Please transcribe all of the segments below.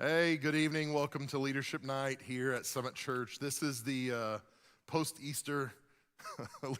Hey, good evening. Welcome to Leadership Night here at Summit Church. This is the post-Easter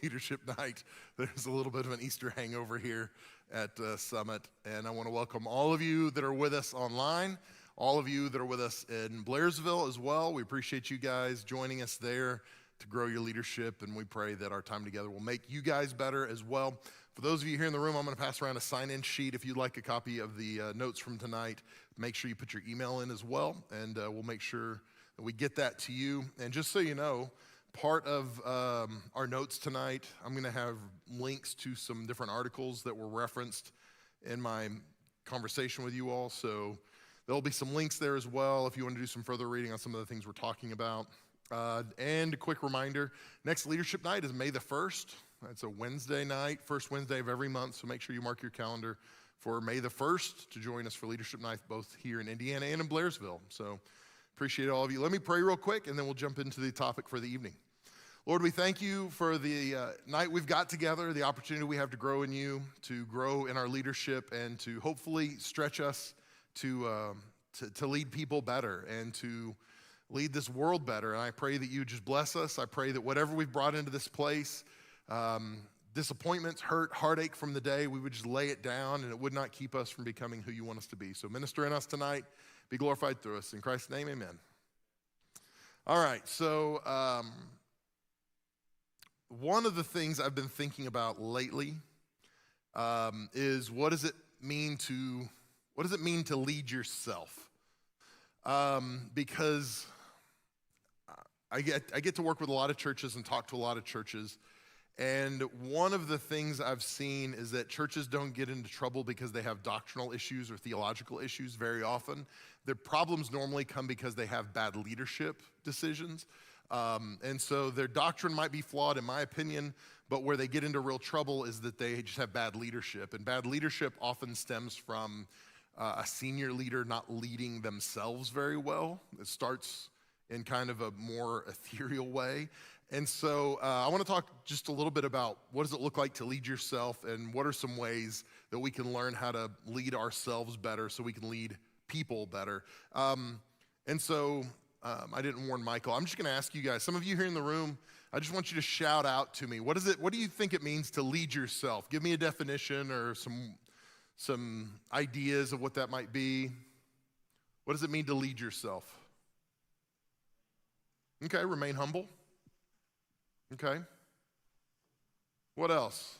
Leadership Night. There's a little bit of an Easter hangover here at Summit, and I want to welcome all of you that are with us online, all of you that are with us in Blairsville as well. We appreciate you guys joining us there to grow your leadership, and we pray that our time together will make you guys better as well. For those of you here in the room, I'm going to pass around a sign-in sheet. If you'd like a copy of the notes from tonight, make sure you put your email in as well, and we'll make sure that we get that to you. And just so you know, part of our notes tonight, I'm going to have links to some different articles that were referenced in my conversation with you all. So there'll be some links there as well if you want to do some further reading on some of the things we're talking about. And a quick reminder, next Leadership Night is May the 1st. That's a Wednesday night, first Wednesday of every month, so make sure you mark your calendar for May the 1st to join us for Leadership Night, both here in Indiana and in Blairsville. So appreciate all of you. Let me pray real quick, and then we'll jump into the topic for the evening. Lord, we thank you for the night we've got together, the opportunity we have to grow in you, to grow in our leadership, and to hopefully stretch us to lead people better and to lead this world better. And I pray that you just bless us. I pray that whatever we've brought into this place, disappointments, hurt, heartache from the day, we would just lay it down and it would not keep us from becoming who you want us to be. So minister in us tonight, be glorified through us. In Christ's name, amen. All right, so one of the things I've been thinking about lately is what does it mean to lead yourself? Because I get to work with a lot of churches and talk to a lot of churches. And one of the things I've seen is that churches don't get into trouble because they have doctrinal issues or theological issues very often. Their problems normally come because they have bad leadership decisions. And so their doctrine might be flawed, in my opinion, but where they get into real trouble is that they just have bad leadership. And bad leadership often stems from a senior leader not leading themselves very well. It starts in kind of a more ethereal way. And so I want to talk just a little bit about what does it look like to lead yourself and what are some ways that we can learn how to lead ourselves better so we can lead people better. And so I didn't warn Michael. I'm just going to ask you guys, some of you here in the room, I just want you to shout out to me. What do you think it means to lead yourself? Give me a definition or some ideas of what that might be. What does it mean to lead yourself? Okay, remain humble. Okay. What else?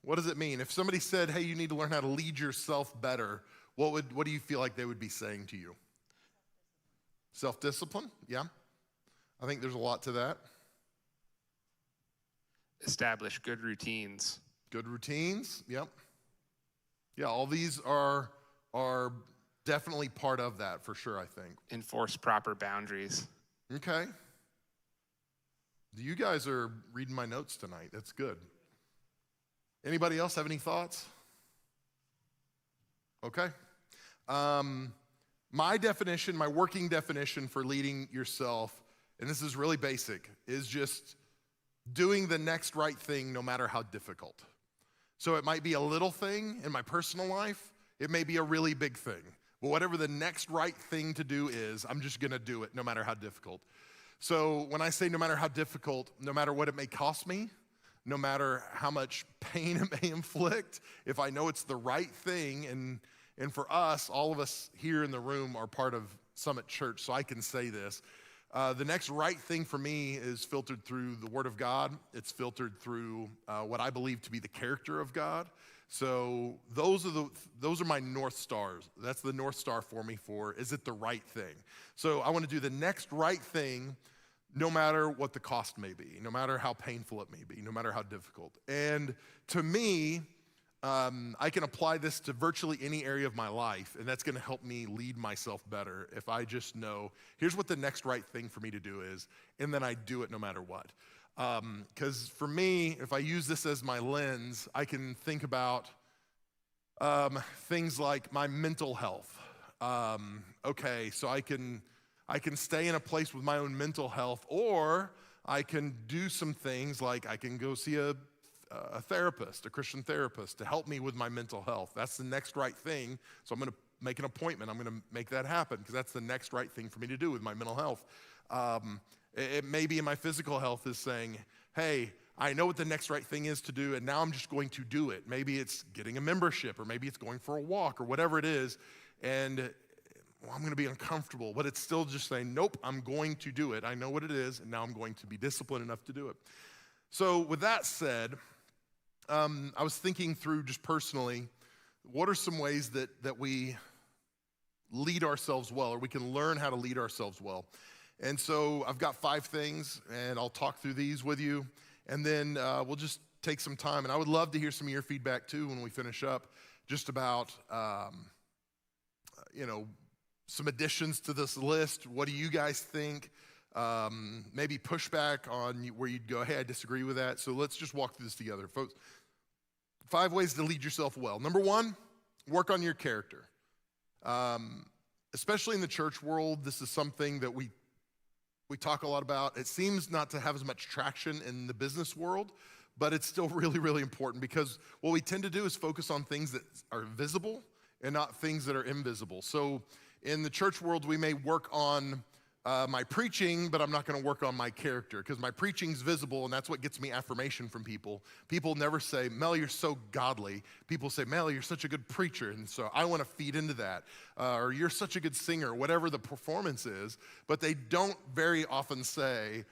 What does it mean? If somebody said, hey, you need to learn how to lead yourself better, what do you feel like they would be saying to you? Self-discipline? Yeah. I think there's a lot to that. Establish good routines. Good routines, yep. Yeah, all these are definitely part of that for sure, I think. Enforce proper boundaries. Okay. You guys are reading my notes tonight. That's good. Anybody else have any thoughts? Okay. My definition, my working definition for leading yourself, and this is really basic, is just doing the next right thing no matter how difficult. So it might be a little thing in my personal life. It may be a really big thing. But whatever the next right thing to do is, I'm just going to do it no matter how difficult. So when I say no matter how difficult, no matter what it may cost me, no matter how much pain it may inflict, if I know it's the right thing, and for us, all of us here in the room are part of Summit Church, so I can say this. The next right thing for me is filtered through the Word of God. It's filtered through what I believe to be the character of God. So those are my North Stars. That's the North Star for me for, is it the right thing? So I want to do the next right thing no matter what the cost may be, no matter how painful it may be, no matter how difficult. And to me, I can apply this to virtually any area of my life, and that's going to help me lead myself better if I just know, here's what the next right thing for me to do is, and then I do it no matter what. Because for me, if I use this as my lens, I can think about things like my mental health. Okay, so I can stay in a place with my own mental health, or I can do some things like I can go see a therapist, a Christian therapist, to help me with my mental health. That's the next right thing. So I'm going to make an appointment. I'm going to make that happen because that's the next right thing for me to do with my mental health. It may be in my physical health is saying, hey, I know what the next right thing is to do, and now I'm just going to do it. Maybe it's getting a membership, or maybe it's going for a walk, or whatever it is, and I'm going to be uncomfortable, but it's still just saying, nope, I'm going to do it. I know what it is, and now I'm going to be disciplined enough to do it. So with that said, I was thinking through just personally, what are some ways that we lead ourselves well, or we can learn how to lead ourselves well? And so I've got 5 things, and I'll talk through these with you. And then we'll just take some time. And I would love to hear some of your feedback, too, when we finish up, just about, some additions to this list. What do you guys think? Maybe pushback on where you'd go, hey, I disagree with that. So let's just walk through this together. Folks, 5 ways to lead yourself well. Number 1, work on your character. Especially in the church world, this is something that we talk a lot about. It seems not to have as much traction in the business world, but it's still really, really important because what we tend to do is focus on things that are visible and not things that are invisible. So in the church world, we may work on my preaching, but I'm not going to work on my character because my preaching's visible, and that's what gets me affirmation from people. People never say, Mel, you're so godly. People say, Mel, you're such a good preacher, and so I want to feed into that. Or you're such a good singer, whatever the performance is, but they don't very often say,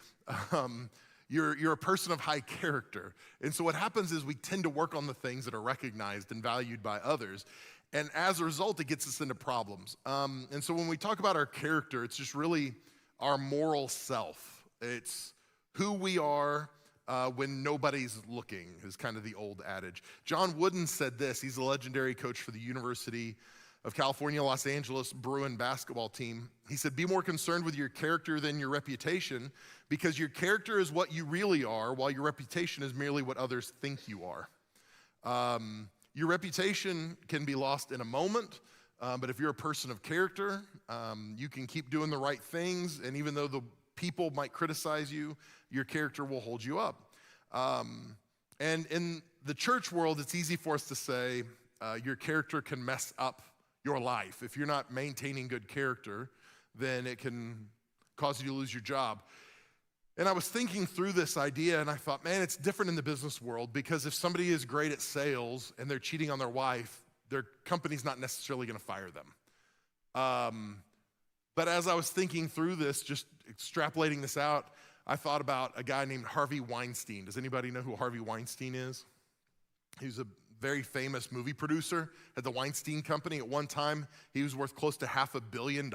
you're a person of high character. And so what happens is we tend to work on the things that are recognized and valued by others. And as a result, it gets us into problems. And so when we talk about our character, it's just really our moral self. It's who we are when nobody's looking, is kind of the old adage. John Wooden said this. He's a legendary coach for the University of California, Los Angeles Bruin basketball team. He said, be more concerned with your character than your reputation, because your character is what you really are, while your reputation is merely what others think you are. Your reputation can be lost in a moment, but if you're a person of character, you can keep doing the right things, and even though the people might criticize you, your character will hold you up. And in the church world, it's easy for us to say your character can mess up your life. If you're not maintaining good character, then it can cause you to lose your job. And I was thinking through this idea, and I thought, man, it's different in the business world, because if somebody is great at sales and they're cheating on their wife, their company's not necessarily going to fire them. But as I was thinking through this, just extrapolating this out, I thought about a guy named Harvey Weinstein. Does anybody know who Harvey Weinstein is? He's a very famous movie producer at the Weinstein Company. At one time, he was worth close to $500 million.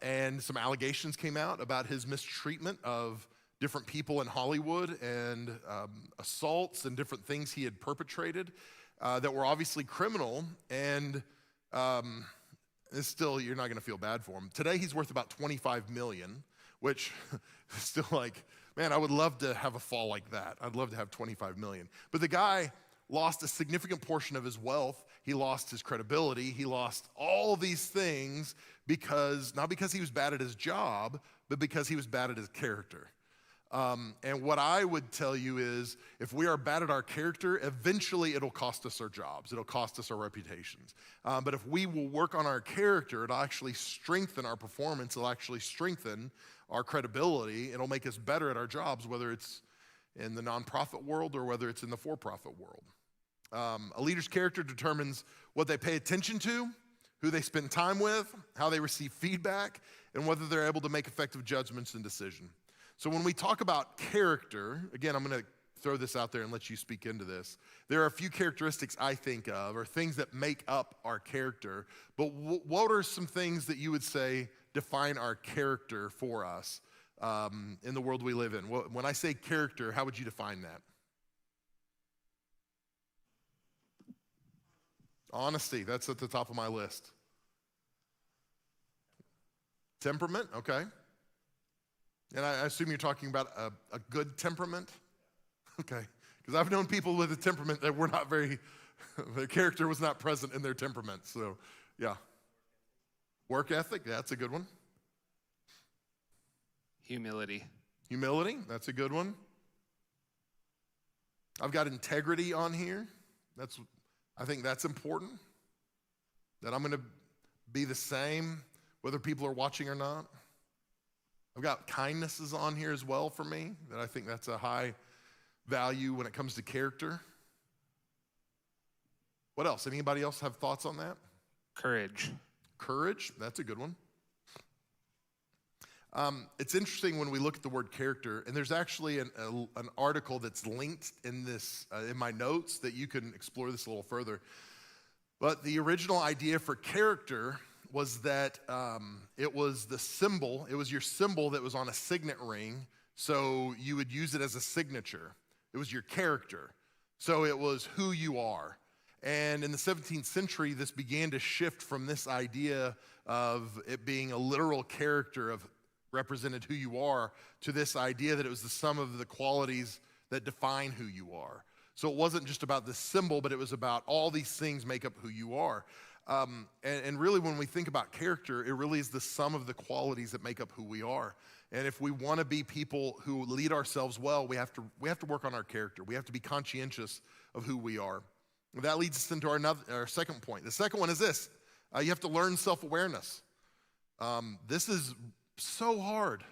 And some allegations came out about his mistreatment of different people in Hollywood, and assaults and different things he had perpetrated that were obviously criminal. And it's still, you're not going to feel bad for him. Today, he's worth about $25 million, which is still like, man, I would love to have a fall like that. I'd love to have $25 million. But the guy lost a significant portion of his wealth. He lost his credibility. He lost all these things not because he was bad at his job, but because he was bad at his character. And what I would tell you is, if we are bad at our character, eventually it'll cost us our jobs. It'll cost us our reputations. But if we will work on our character, it'll actually strengthen our performance. It'll actually strengthen our credibility. It'll make us better at our jobs, whether it's in the nonprofit world or whether it's in the for-profit world. A leader's character determines what they pay attention to, who they spend time with, how they receive feedback, and whether they're able to make effective judgments and decisions. So when we talk about character, again, I'm going to throw this out there and let you speak into this. There are a few characteristics I think of, or things that make up our character, but what are some things that you would say define our character for us in the world we live in? When I say character, how would you define that? Honesty, that's at the top of my list. Temperament, okay. And I assume you're talking about a good temperament? Okay, because I've known people with a temperament that were not very, their character was not present in their temperament, so yeah. Work ethic, that's a good one. Humility. Humility, that's a good one. I've got integrity on here. I think that's important. that I'm going to be the same whether people are watching or not. I've got kindnesses on here as well for me, that I think that's a high value when it comes to character. What else? Anybody else have thoughts on that? Courage. Courage, that's a good one. It's interesting when we look at the word character, and there's actually an article that's linked in this in my notes that you can explore this a little further. But the original idea for character was that it was the symbol, it was your symbol that was on a signet ring, so you would use it as a signature. It was your character. So it was who you are. And in the 17th century, this began to shift from this idea of it being a literal character of represented who you are to this idea that it was the sum of the qualities that define who you are. So it wasn't just about the symbol, but it was about all these things make up who you are. And really when we think about character, it really is the sum of the qualities that make up who we are. And if we want to be people who lead ourselves well, we have to work on our character. We have to be conscientious of who we are. That leads us into our second point. The second one is this. You have to learn self-awareness. This is so hard.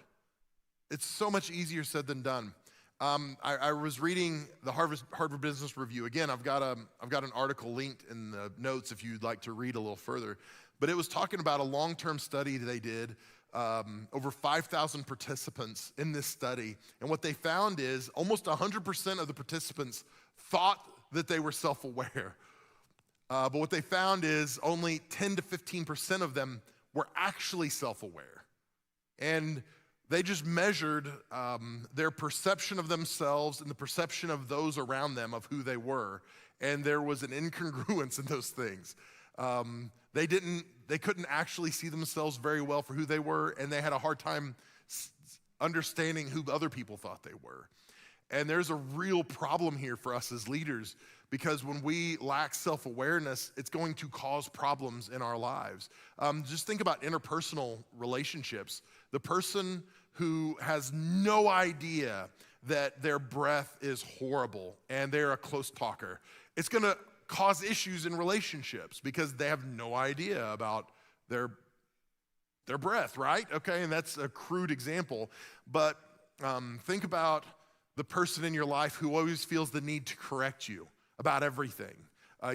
It's so much easier said than done. I was reading the Harvard Business Review. Again, I've got an article linked in the notes if you'd like to read a little further. But it was talking about a long-term study they did, over 5,000 participants in this study. And what they found is almost 100% of the participants thought that they were self-aware. But what they found is only 10 to 15% of them were actually self-aware. And they just measured their perception of themselves and the perception of those around them of who they were. And there was an incongruence in those things. They couldn't actually see themselves very well for who they were, and they had a hard time understanding who other people thought they were. And there's a real problem here for us as leaders, because when we lack self-awareness, it's going to cause problems in our lives. Just think about interpersonal relationships. The person who has no idea that their breath is horrible and they're a close talker, it's going to cause issues in relationships because they have no idea about their breath, right? Okay, and that's a crude example. But think about the person in your life who always feels the need to correct you about everything,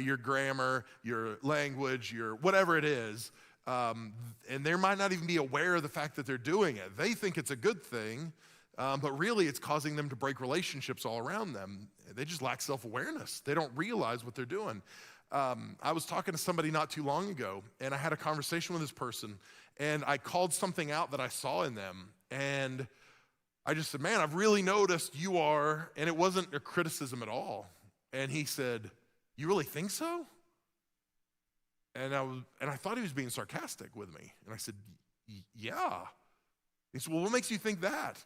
your grammar, your language, your whatever it is, and they might not even be aware of the fact that they're doing it. They think it's a good thing, but really it's causing them to break relationships all around them. They just lack self-awareness. They don't realize what they're doing. I was talking to somebody not too long ago, and I had a conversation with this person, and I called something out that I saw in them, and I just said, man, I've really noticed you are, and it wasn't a criticism at all. And he said, you really think so? And I thought he was being sarcastic with me. And I said, yeah. He said, well, what makes you think that?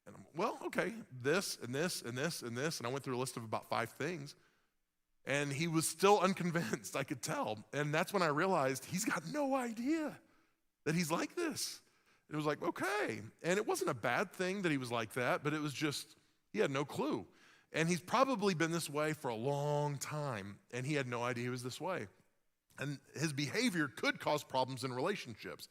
And I'm, well, okay, this and this and this and this. And I went through a list of about 5 things. And he was still unconvinced, I could tell. And that's when I realized he's got no idea that he's like this. It was like, okay. And it wasn't a bad thing that he was like that, but it was just, he had no clue. And he's probably been this way for a long time, and he had no idea he was this way. And his behavior could cause problems in relationships,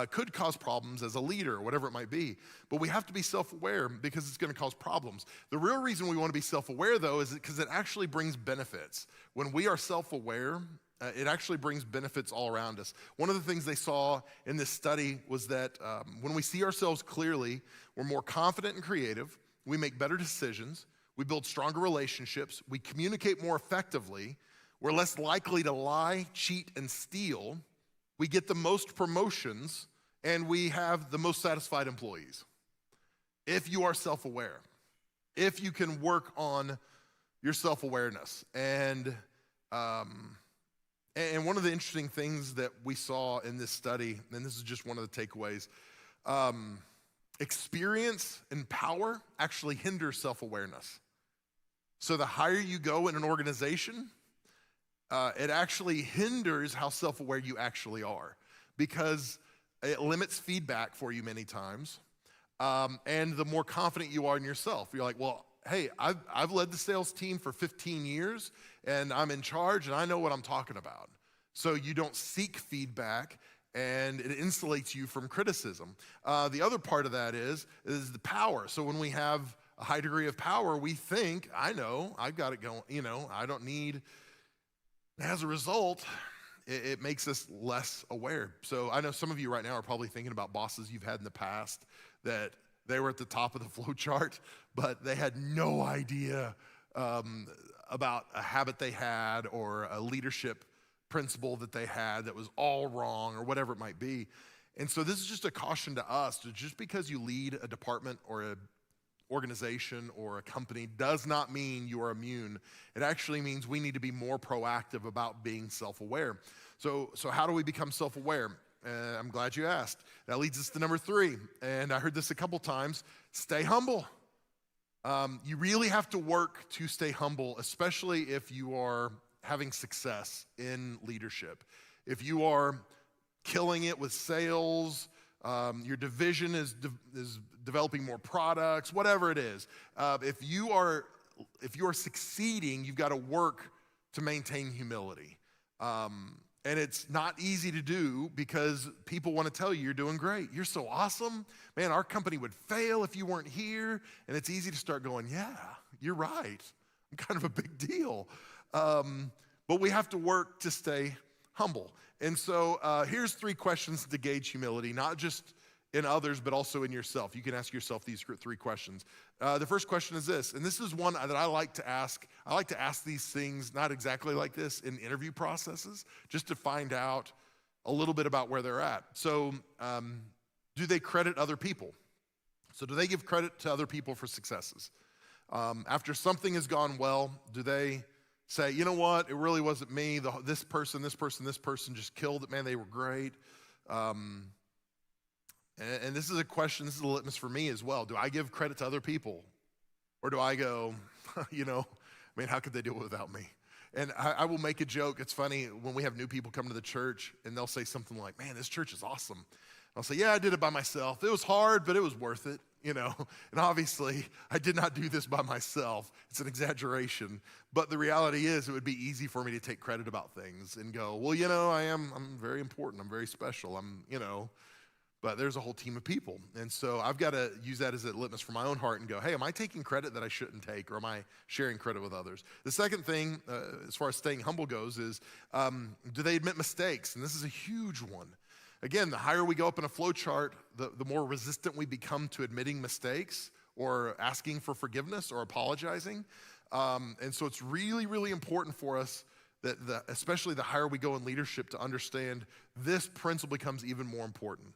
could cause problems as a leader, or whatever it might be. But we have to be self-aware because it's going to cause problems. The real reason we want to be self-aware, though, is because it actually brings benefits. When we are self-aware, it actually brings benefits all around us. One of the things they saw in this study was that when we see ourselves clearly, we're more confident and creative, we make better decisions, we build stronger relationships, we communicate more effectively, we're less likely to lie, cheat, and steal, we get the most promotions, and we have the most satisfied employees. If you are self-aware, if you can work on your self-awareness. And one of the interesting things that we saw in this study, and this is just one of the takeaways, experience and power actually hinder self-awareness. So the higher you go in an organization, it actually hinders how self-aware you actually are, because it limits feedback for you many times. And the more confident you are in yourself, you're like, well, hey, I've led the sales team for 15 years, and I'm in charge, and I know what I'm talking about. so you don't seek feedback, and it insulates you from criticism. The other part of that is the power. So when we have a high degree of power, we think, I know, I've got it going, I don't need. As a result, it makes us less aware. So I know some of you right now are probably thinking about bosses you've had in the past that they were at the top of the flow chart, but they had no idea about a habit they had or a leadership principle that they had that was all wrong or whatever it might be. And so this is just a caution to us, to just because you lead a department or an organization or a company does not mean you are immune. It actually means we need to be more proactive about being self-aware. So how do we become self-aware? I'm glad you asked. That leads us to number 3, and I heard this a couple times: stay humble. You really have to work to stay humble, especially if you are having success in leadership. If you are killing it with sales, your division is developing more products, whatever it is. If you are succeeding, you've got to work to maintain humility. And it's not easy to do because people want to tell you you're doing great. You're so awesome. Man, our company would fail if you weren't here. And it's easy to start going, yeah, you're right. I'm kind of a big deal. But we have to work to stay humble. And so here's 3 questions to gauge humility, not just in others, but also in yourself. You can ask yourself these 3 questions. The first question is this, and this is one that I like to ask. I like to ask these things, not exactly like this, in interview processes, just to find out a little bit about where they're at. So do they credit other people? So do they give credit to other people for successes? After something has gone well, do they say, you know what, it really wasn't me. This person just killed it. Man, they were great. And this is a question, this is a litmus for me as well. Do I give credit to other people? Or do I go, how could they do it without me? And I will make a joke. It's funny when we have new people come to the church and they'll say something like, man, this church is awesome. I'll say, yeah, I did it by myself. It was hard, but it was worth it, And obviously, I did not do this by myself. It's an exaggeration. But the reality is, it would be easy for me to take credit about things and go, well, I'm very important. I'm very special. But there's a whole team of people. And so I've got to use that as a litmus for my own heart and go, hey, am I taking credit that I shouldn't take, or am I sharing credit with others? The second thing, as far as staying humble goes, is do they admit mistakes? And this is a huge one. Again, the higher we go up in a flow chart, the more resistant we become to admitting mistakes or asking for forgiveness or apologizing. And so it's really, really important for us that especially the higher we go in leadership, to understand this principle becomes even more important.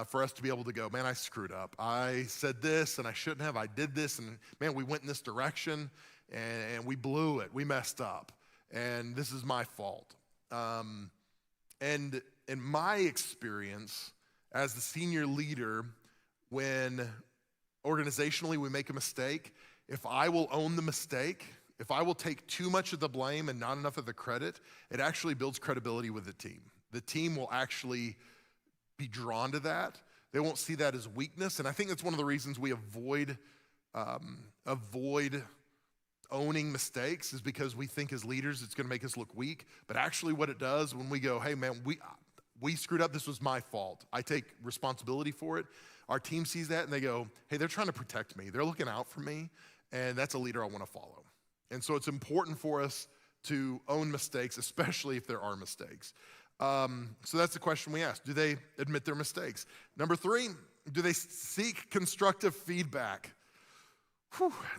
For us to be able to go, man, I screwed up. I said this and I shouldn't have. I did this and man, we went in this direction and we blew it. We messed up and this is my fault. And in my experience as the senior leader, when organizationally we make a mistake, if I will own the mistake, if I will take too much of the blame and not enough of the credit, it actually builds credibility with the team. The team will actually be drawn to that. They won't see that as weakness. And I think that's one of the reasons we avoid owning mistakes, is because we think as leaders it's going to make us look weak. But actually what it does when we go, hey man, we screwed up, this was my fault, I take responsibility for it. Our team sees that and they go, hey, they're trying to protect me. They're looking out for me. And that's a leader I want to follow. And so it's important for us to own mistakes, especially if there are mistakes. So that's the question we ask. Do they admit their mistakes? Number 3, do they seek constructive feedback?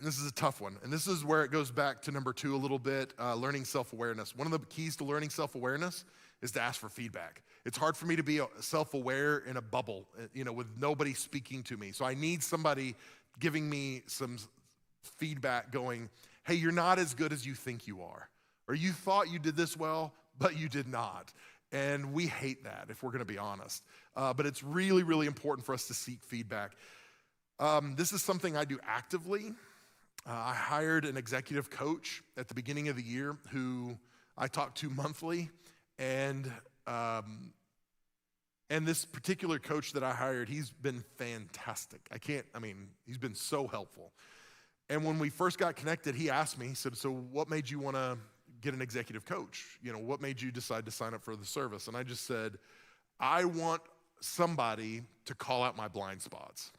This is a tough one. And this is where it goes back to number 2 a little bit, learning self-awareness. One of the keys to learning self-awareness is to ask for feedback. It's hard for me to be self-aware in a bubble, with nobody speaking to me. So I need somebody giving me some feedback going, hey, you're not as good as you think you are. Or you thought you did this well, but you did not. And we hate that, if we're going to be honest. But it's really, really important for us to seek feedback. This is something I do actively. I hired an executive coach at the beginning of the year who I talk to monthly. And this particular coach that I hired, he's been fantastic. He's been so helpful. And when we first got connected, he asked me, he said, so what made you want to get an executive coach. What made you decide to sign up for the service? And I just said, I want somebody to call out my blind spots.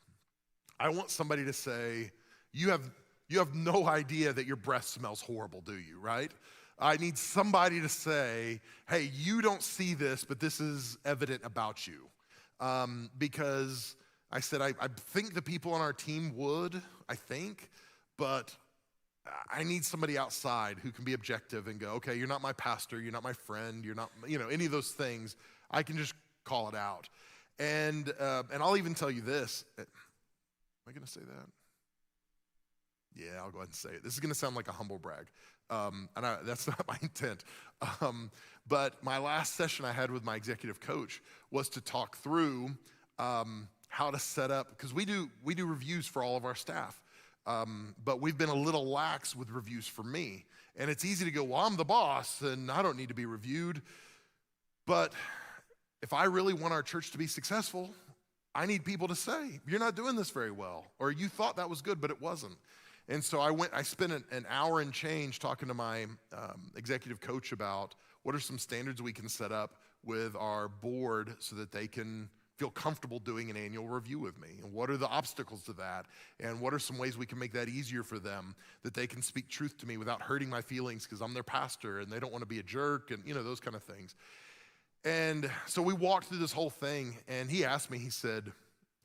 I want somebody to say, you have no idea that your breath smells horrible, do you, right? I need somebody to say, hey, you don't see this, but this is evident about you. Because I said, I think the people on our team would, but I need somebody outside who can be objective and go, okay, you're not my pastor, you're not my friend, you're not, any of those things. I can just call it out. And I'll even tell you this. Am I going to say that? Yeah, I'll go ahead and say it. This is going to sound like a humble brag, that's not my intent. But my last session I had with my executive coach was to talk through how to set up, because we do reviews for all of our staff, but we've been a little lax with reviews for me. And it's easy to go, well, I'm the boss, and I don't need to be reviewed. But if I really want our church to be successful, I need people to say, you're not doing this very well, or you thought that was good, but it wasn't. And so I spent an hour and change talking to my executive coach about what are some standards we can set up with our board so that they can feel comfortable doing an annual review with me. And what are the obstacles to that? And what are some ways we can make that easier for them, that they can speak truth to me without hurting my feelings because I'm their pastor and they don't want to be a jerk and, those kind of things. And so we walked through this whole thing, and he asked me, he said,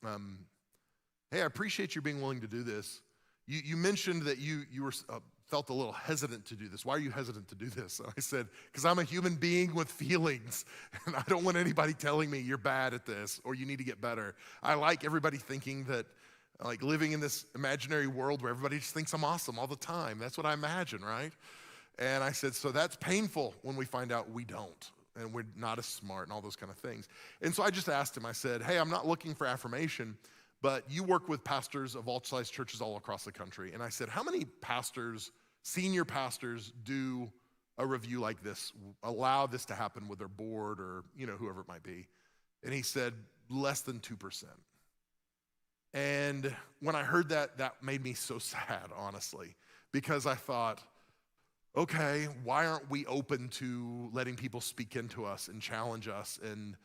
hey, I appreciate you being willing to do this. You mentioned that you were felt a little hesitant to do this. Why are you hesitant to do this? And I said, because I'm a human being with feelings, and I don't want anybody telling me you're bad at this or you need to get better. I like everybody thinking that, like living in this imaginary world where everybody just thinks I'm awesome all the time. That's what I imagine, right? And I said, so that's painful when we find out we don't, and we're not as smart and all those kind of things. And so I just asked him, I said, hey, I'm not looking for affirmation, but you work with pastors of all size churches all across the country. And I said, how many pastors, senior pastors, do a review like this, allow this to happen with their board or, whoever it might be? And he said, less than 2%. And when I heard that, that made me so sad, honestly, because I thought, okay, why aren't we open to letting people speak into us and challenge us and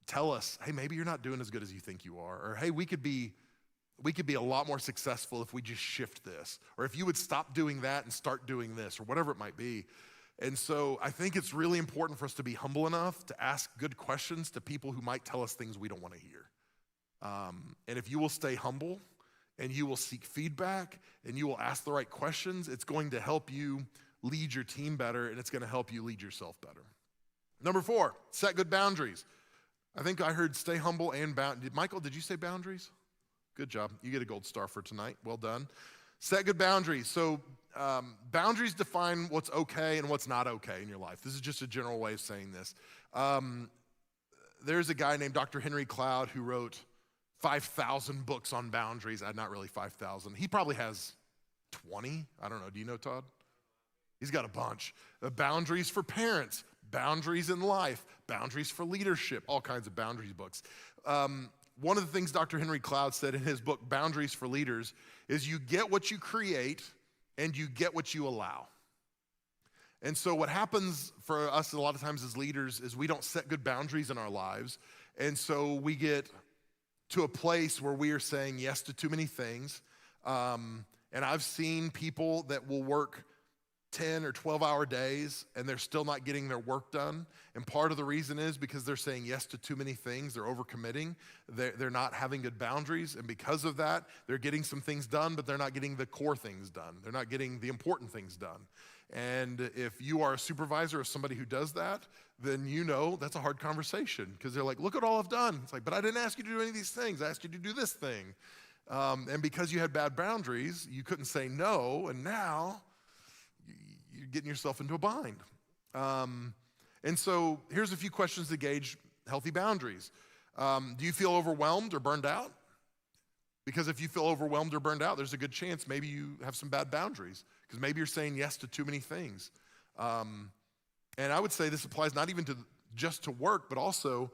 tell us, hey, maybe you're not doing as good as you think you are, or hey, we could be a lot more successful if we just shift this, or if you would stop doing that and start doing this, or whatever it might be. And so I think it's really important for us to be humble enough to ask good questions to people who might tell us things we don't want to hear. And if you will stay humble and you will seek feedback and you will ask the right questions, it's going to help you lead your team better, and it's going to help you lead yourself better. Number 4, set good boundaries. I think I heard stay humble and Michael, did you say boundaries? Good job. You get a gold star for tonight. Well done. Set good boundaries. So boundaries define what's okay and what's not okay in your life. This is just a general way of saying this. There's a guy named Dr. Henry Cloud who wrote 5,000 books on boundaries. Not really 5,000. He probably has 20. I don't know. Do you know, Todd? He's got a bunch. Boundaries for parents, boundaries in life, boundaries for leadership, all kinds of boundaries books. One of the things Dr. Henry Cloud said in his book, Boundaries for Leaders, is you get what you create and you get what you allow. And so what happens for us a lot of times as leaders is we don't set good boundaries in our lives. And so we get to a place where we are saying yes to too many things. And I've seen people that will work 10 or 12-hour days, and they're still not getting their work done. And part of the reason is because they're saying yes to too many things. They're overcommitting. They're not having good boundaries. And because of that, they're getting some things done, but they're not getting the core things done. They're not getting the important things done. And if you are a supervisor of somebody who does that, then that's a hard conversation, because they're like, look at all I've done. It's like, but I didn't ask you to do any of these things. I asked you to do this thing. And because you had bad boundaries, you couldn't say no, and now you're getting yourself into a bind. And so here's a few questions to gauge healthy boundaries. Do you feel overwhelmed or burned out? Because if you feel overwhelmed or burned out, there's a good chance maybe you have some bad boundaries, because maybe you're saying yes to too many things. And I would say this applies not even just to work, but also,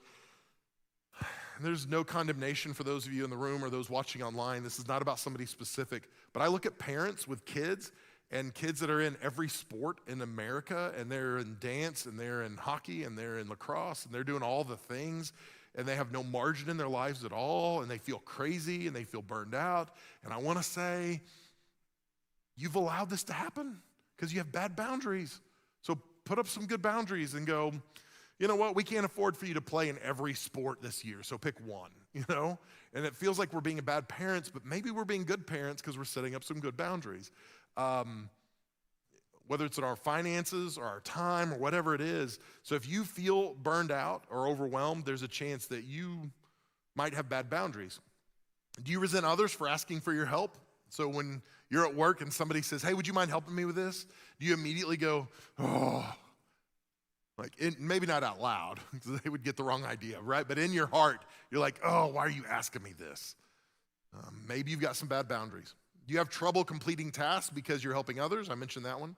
there's no condemnation for those of you in the room or those watching online. This is not about somebody specific. But I look at parents with kids, and kids that are in every sport in America, and they're in dance, and they're in hockey, and they're in lacrosse, and they're doing all the things, and they have no margin in their lives at all, and they feel crazy, and they feel burned out. And I want to say, you've allowed this to happen because you have bad boundaries. So put up some good boundaries and go, you know what, we can't afford for you to play in every sport this year, so pick one, And it feels like we're being bad parents, but maybe we're being good parents because we're setting up some good boundaries. Whether it's in our finances or our time or whatever it is. So if you feel burned out or overwhelmed, there's a chance that you might have bad boundaries. Do you resent others for asking for your help? So when you're at work and somebody says, hey, would you mind helping me with this? Do you immediately go, oh, maybe not out loud, because they would get the wrong idea, right? But in your heart, you're like, oh, why are you asking me this? Maybe you've got some bad boundaries. Do you have trouble completing tasks because you're helping others? I mentioned that one.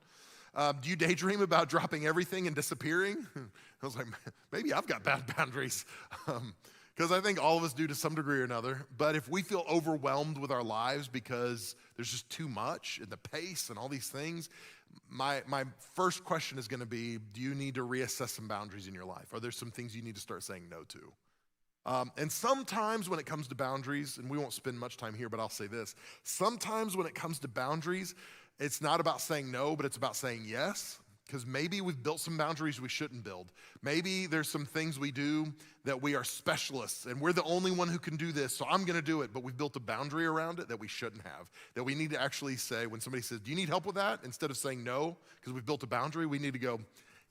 Do you daydream about dropping everything and disappearing? I was like, maybe I've got bad boundaries. Because I think all of us do to some degree or another. But if we feel overwhelmed with our lives because there's just too much and the pace and all these things, my first question is going to be, do you need to reassess some boundaries in your life? Are there some things you need to start saying no to? And sometimes when it comes to boundaries, and we won't spend much time here, but I'll say this. Sometimes when it comes to boundaries, it's not about saying no, but it's about saying yes. Because maybe we've built some boundaries we shouldn't build. Maybe there's some things we do that we are specialists and we're the only one who can do this, so I'm gonna do it, but we've built a boundary around it that we shouldn't have. That we need to actually say, when somebody says, do you need help with that? Instead of saying no, because we've built a boundary, we need to go,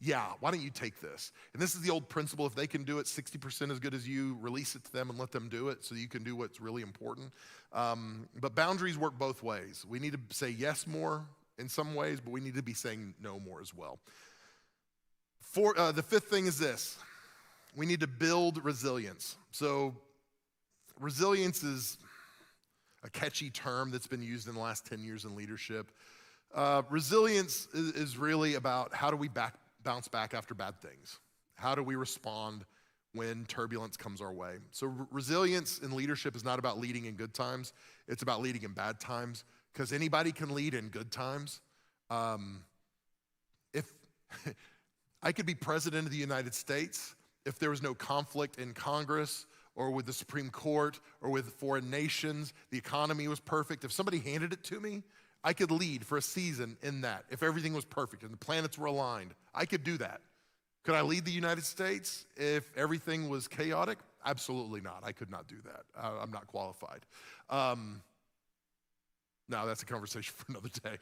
yeah, why don't you take this? And this is the old principle, if they can do it 60% as good as you, release it to them and let them do it so you can do what's really important. But boundaries work both ways. We need to say yes more in some ways, but we need to be saying no more as well. The fifth thing is this. We need to build resilience. So resilience is a catchy term that's been used in the last 10 years in leadership. Resilience is really about how do we bounce back after bad things? How do we respond when turbulence comes our way? So resilience in leadership is not about leading in good times. It's about leading in bad times. Because anybody can lead in good times. If I could be president of the United States, if there was no conflict in Congress or with the Supreme Court or with foreign nations, the economy was perfect. If somebody handed it to me, I could lead for a season in that. If everything was perfect and the planets were aligned, I could do that. Could I lead the United States if everything was chaotic? Absolutely not. I could not do that. I'm not qualified. No, that's a conversation for another day.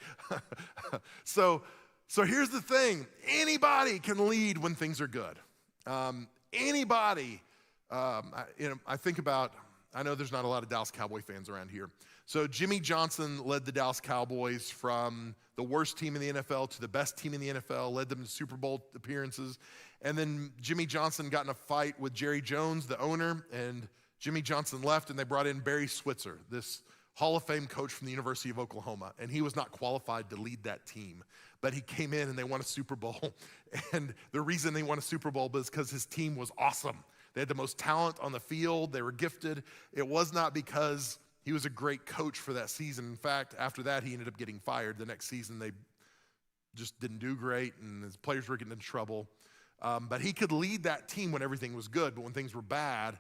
So here's the thing. Anybody can lead when things are good. Anybody. I think about, I know there's not a lot of Dallas Cowboy fans around here. So Jimmy Johnson led the Dallas Cowboys from the worst team in the NFL to the best team in the NFL, led them to Super Bowl appearances. And then Jimmy Johnson got in a fight with Jerry Jones, the owner, and Jimmy Johnson left, and they brought in Barry Switzer, this Hall of Fame coach from the University of Oklahoma, and he was not qualified to lead that team. But he came in and they won a Super Bowl. And the reason they won a Super Bowl was because his team was awesome. They had the most talent on the field. They were gifted. It was not because he was a great coach for that season. In fact, after that, he ended up getting fired. The next season, they just didn't do great, and his players were getting in trouble. But he could lead that team when everything was good, but when things were bad,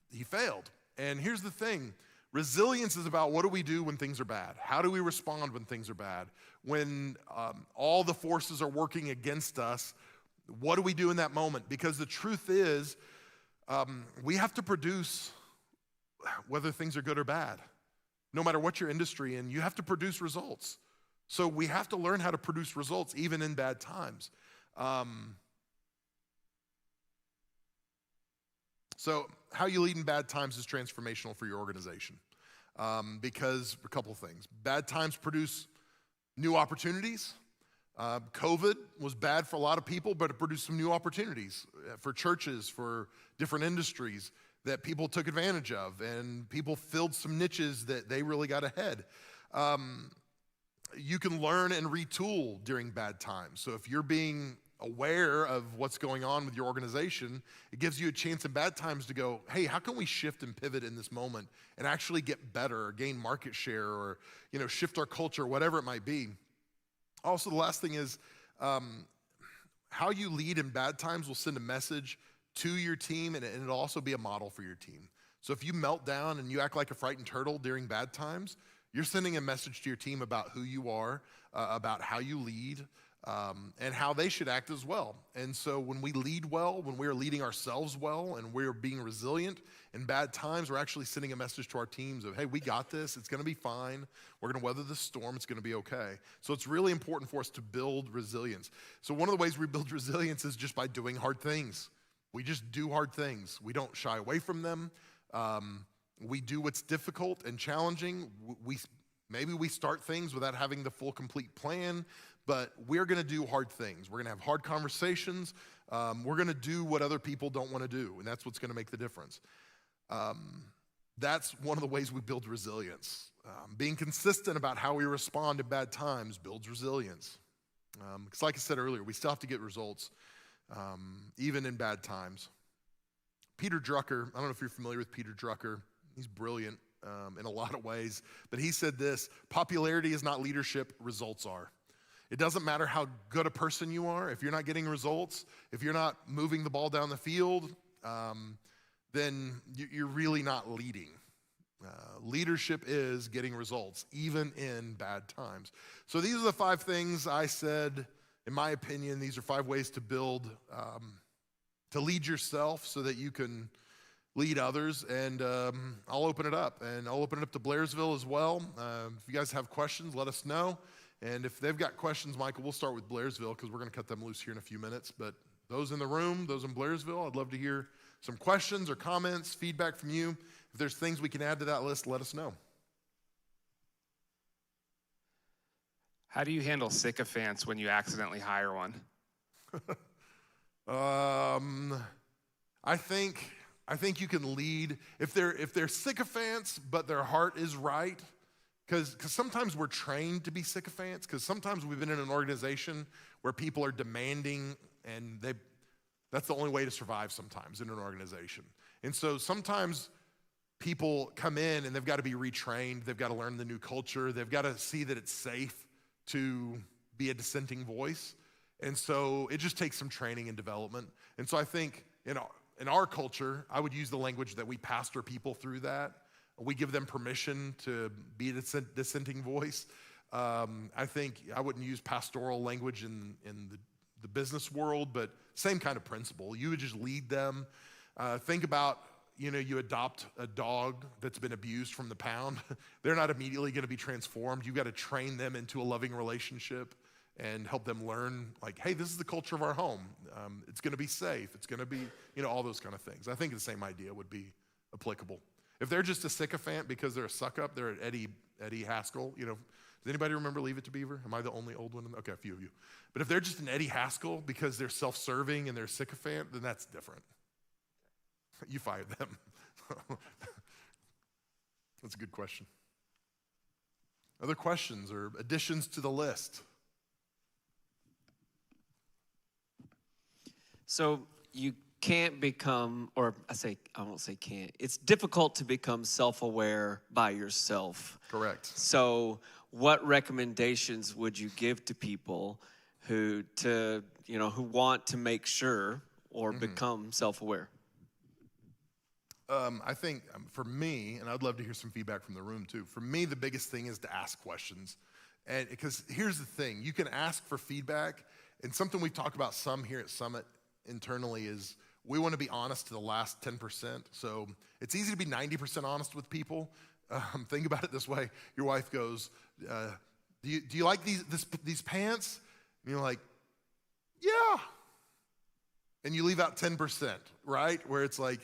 he failed. And here's the thing. Resilience is about what do we do when things are bad? How do we respond when things are bad? When all the forces are working against us, what do we do in that moment? Because the truth is, we have to produce whether things are good or bad. No matter what your industry in, you have to produce results. So we have to learn how to produce results even in bad times. So how you lead in bad times is transformational for your organization because a couple of things. Bad times produce new opportunities. COVID was bad for a lot of people, but it produced some new opportunities for churches, for different industries that people took advantage of, and people filled some niches that they really got ahead. You can learn and retool during bad times. So if you're being aware of what's going on with your organization, it gives you a chance in bad times to go, hey, how can we shift and pivot in this moment and actually get better or gain market share or shift our culture, whatever it might be. Also, the last thing is how you lead in bad times will send a message to your team, and it'll also be a model for your team. So if you melt down and you act like a frightened turtle during bad times, you're sending a message to your team about who you are, about how you lead, and how they should act as well. And so when we lead well, when we're leading ourselves well, and we're being resilient in bad times, we're actually sending a message to our teams of, hey, we got this. It's going to be fine. We're going to weather the storm. It's going to be okay. So it's really important for us to build resilience. So one of the ways we build resilience is just by doing hard things. We just do hard things. We don't shy away from them. We do what's difficult and challenging. Maybe we start things without having the full, complete plan, but we're going to do hard things. We're going to have hard conversations. We're going to do what other people don't want to do, and that's what's going to make the difference. That's one of the ways we build resilience. Being consistent about how we respond in bad times builds resilience. Because like I said earlier, we still have to get results, even in bad times. Peter Drucker, I don't know if you're familiar with Peter Drucker. He's brilliant in a lot of ways, but he said this: popularity is not leadership, results are. It doesn't matter how good a person you are. If you're not getting results, if you're not moving the ball down the field, then you're really not leading. Leadership is getting results, even in bad times. So these are the 5 things I said, in my opinion, these are 5 ways to build, to lead yourself so that you can lead others. And I'll open it up. And I'll open it up to Blairsville as well. If you guys have questions, let us know. And if they've got questions, Michael, we'll start with Blairsville because we're going to cut them loose here in a few minutes. But those in the room, those in Blairsville, I'd love to hear some questions or comments, feedback from you. If there's things we can add to that list, let us know. How do you handle sycophants when you accidentally hire one? I think you can lead if they're sycophants, but their heart is right. Because sometimes we're trained to be sycophants. Because sometimes we've been in an organization where people are demanding, and that's the only way to survive sometimes in an organization. And so sometimes people come in and they've got to be retrained. They've got to learn the new culture. They've got to see that it's safe to be a dissenting voice. And so it just takes some training and development. And so I think in our culture, I would use the language that we pastor people through that. We give them permission to be a dissenting voice. I think I wouldn't use pastoral language in the business world, but same kind of principle. You would just lead them. Think about, you adopt a dog that's been abused from the pound. They're not immediately going to be transformed. You've got to train them into a loving relationship and help them learn, like, hey, this is the culture of our home. It's going to be safe. It's going to be, all those kind of things. I think the same idea would be applicable. If they're just a sycophant because they're a suck-up, they're an Eddie Haskell, does anybody remember Leave It to Beaver? Am I the only old one? Okay, a few of you. But if they're just an Eddie Haskell because they're self-serving and they're a sycophant, then that's different. You fired them. That's a good question. Other questions or additions to the list? So you can't become, or I won't say can't, it's difficult to become self-aware by yourself. Correct. So what recommendations would you give to people who want to make sure or become self-aware? I think for me, and I'd love to hear some feedback from the room too, for me the biggest thing is to ask questions. And because here's the thing, you can ask for feedback, and something we've talked about some here at Summit internally is we want to be honest to the last 10%. So it's easy to be 90% honest with people. Think about it this way. Your wife goes, do you like these pants? And you're like, yeah. And you leave out 10%, right? Where it's like,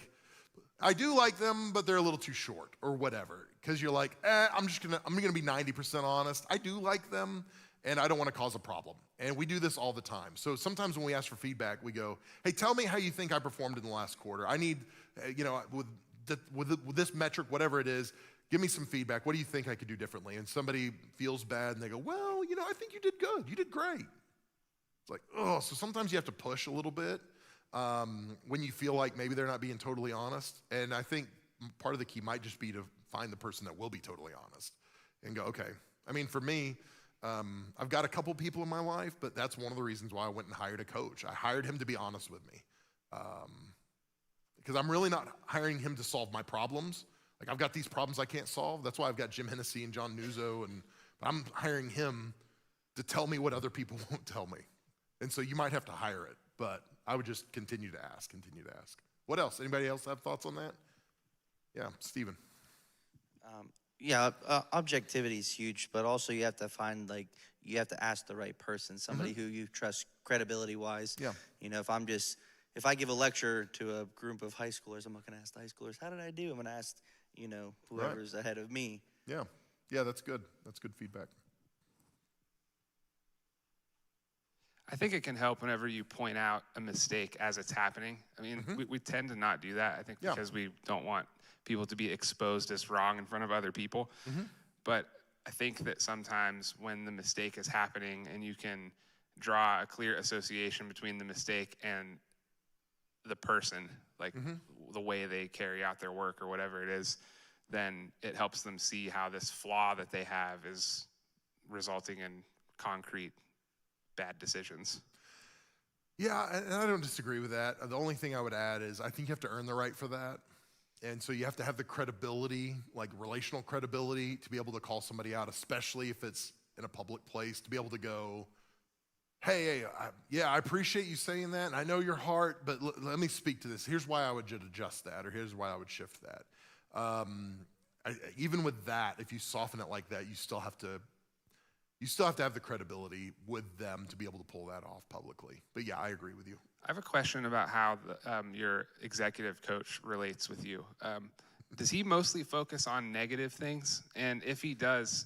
I do like them, but they're a little too short or whatever. Because you're like, I'm gonna be 90% honest. I do like them, and I don't want to cause a problem. And we do this all the time. So sometimes when we ask for feedback, we go, hey, tell me how you think I performed in the last quarter. I need, with this metric, whatever it is, give me some feedback. What do you think I could do differently? And somebody feels bad, and they go, well, I think you did good. You did great. It's like, so sometimes you have to push a little bit when you feel like maybe they're not being totally honest. And I think part of the key might just be to find the person that will be totally honest and go, okay. I mean, for me, I've got a couple people in my life, but that's one of the reasons why I went and hired a coach. I hired him to be honest with me. Because I'm really not hiring him to solve my problems. Like, I've got these problems I can't solve. That's why I've got Jim Hennessy and John Nuzzo, but I'm hiring him to tell me what other people won't tell me. And so you might have to hire it, but I would just continue to ask. What else? Anybody else have thoughts on that? Yeah, Stephen. Objectivity is huge, but also you have to find, you have to ask the right person, somebody who you trust credibility-wise. Yeah. You know, if I give a lecture to a group of high schoolers, I'm not going to ask the high schoolers, how did I do? I'm going to ask, whoever's ahead of me. Yeah. Yeah, that's good. That's good feedback. I think it can help whenever you point out a mistake as it's happening. I mean, we tend to not do that, I think, because we don't want people to be exposed as wrong in front of other people. But I think that sometimes when the mistake is happening and you can draw a clear association between the mistake and the person, like the way they carry out their work or whatever it is, then it helps them see how this flaw that they have is resulting in concrete bad decisions. Yeah, and I don't disagree with that. The only thing I would add is I think you have to earn the right for that. And so you have to have the credibility, like relational credibility, to be able to call somebody out, especially if it's in a public place, to be able to go, hey, I appreciate you saying that, and I know your heart, but let me speak to this. Here's why I would adjust that, or here's why I would shift that. Even with that, if you soften it like that, you still have to have the credibility with them to be able to pull that off publicly. But yeah, I agree with you. I have a question about how your executive coach relates with you. Does he mostly focus on negative things? And if he does,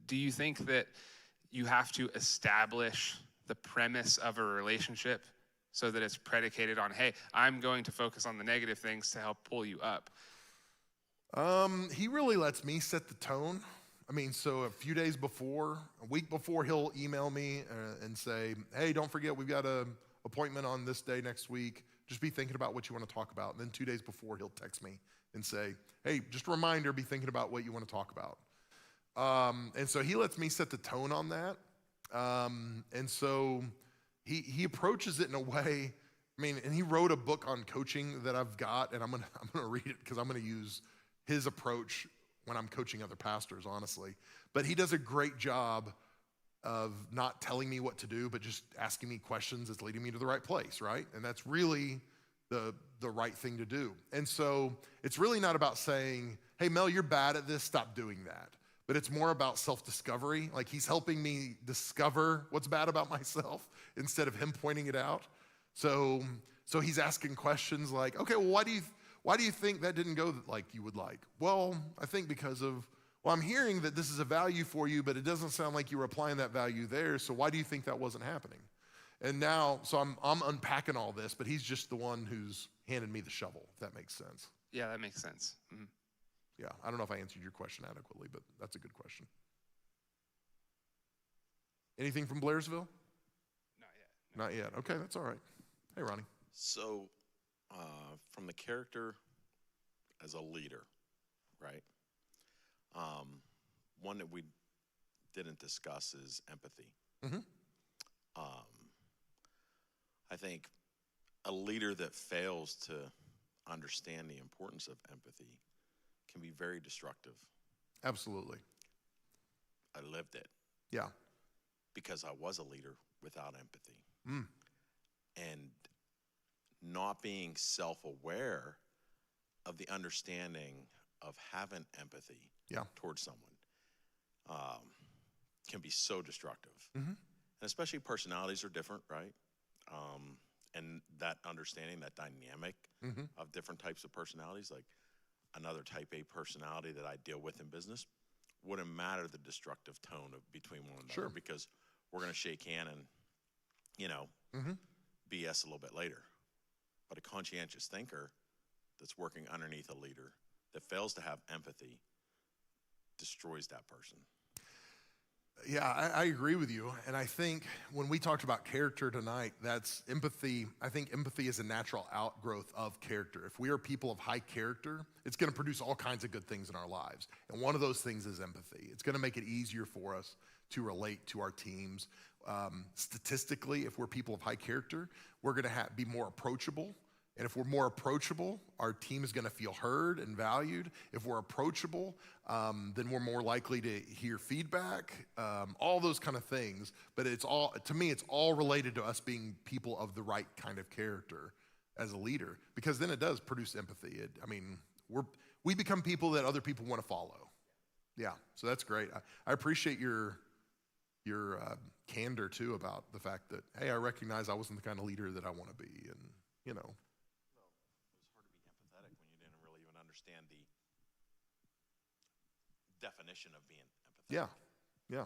do you think that you have to establish the premise of a relationship so that it's predicated on, hey, I'm going to focus on the negative things to help pull you up? He really lets me set the tone. I mean, so a week before, he'll email me and say, hey, don't forget, we've got an appointment on this day next week. Just be thinking about what you want to talk about. And then 2 days before, he'll text me and say, hey, just a reminder, be thinking about what you want to talk about. And so he lets me set the tone on that. And so he approaches it in a way, and he wrote a book on coaching that I've got, and I'm gonna read it because I'm gonna use his approach when I'm coaching other pastors, honestly. But he does a great job of not telling me what to do, but just asking me questions that's leading me to the right place, right? And that's really the right thing to do. And so it's really not about saying, hey, Mel, you're bad at this, stop doing that. But it's more about self-discovery. Like, he's helping me discover what's bad about myself instead of him pointing it out. So he's asking questions like, okay, well, why do you think that didn't go like you would like? Well, I think because of, I'm hearing that this is a value for you, but it doesn't sound like you were applying that value there, so why do you think that wasn't happening? And now, so I'm unpacking all this, but he's just the one who's handed me the shovel, if that makes sense. Yeah, that makes sense. Yeah, I don't know if I answered your question adequately, but that's a good question. Anything from Blairsville? Not yet. Not yet. Okay, that's all right. Hey, Ronnie. So, from the character as a leader, right? One that we didn't discuss is empathy. I think a leader that fails to understand the importance of empathy can be very destructive. Absolutely. I lived it. Yeah. Because I was a leader without empathy. And not being self-aware of the understanding of having empathy towards someone can be so destructive. And especially personalities are different, right? And that understanding, that dynamic of different types of personalities, like another type A personality that I deal with in business, wouldn't matter the destructive tone between one another because we're going to shake hand and, BS a little bit later. But a conscientious thinker that's working underneath a leader that fails to have empathy destroys that person. Yeah, I agree with you. And I think when we talked about character tonight, that's empathy. I think empathy is a natural outgrowth of character. If we are people of high character, it's going to produce all kinds of good things in our lives. And one of those things is empathy. It's going to make it easier for us to relate to our teams. Statistically, if we're people of high character, we're going to be more approachable. And if we're more approachable, our team is going to feel heard and valued. If we're approachable, then we're more likely to hear feedback, all those kind of things. But to me, it's all related to us being people of the right kind of character as a leader, because then it does produce empathy. We become people that other people want to follow. Yeah, so that's great. I appreciate your candor too about the fact that, hey, I recognize I wasn't the kind of leader that I want to be, and It was hard to be empathetic when you didn't really even understand the definition of being empathetic. Yeah,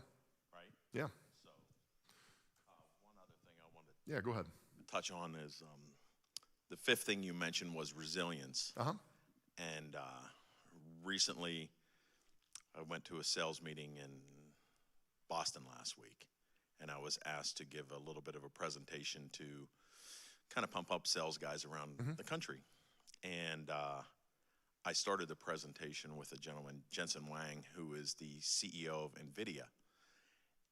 Right? yeah, So, one other thing I wanted yeah. Go ahead. to touch on is the fifth thing you mentioned was resilience. And recently, I went to a sales meeting in Boston last week, and I was asked to give a little bit of a presentation to kind of pump up sales guys around the country. And I started the presentation with a gentleman, Jensen Wang, who is the CEO of NVIDIA.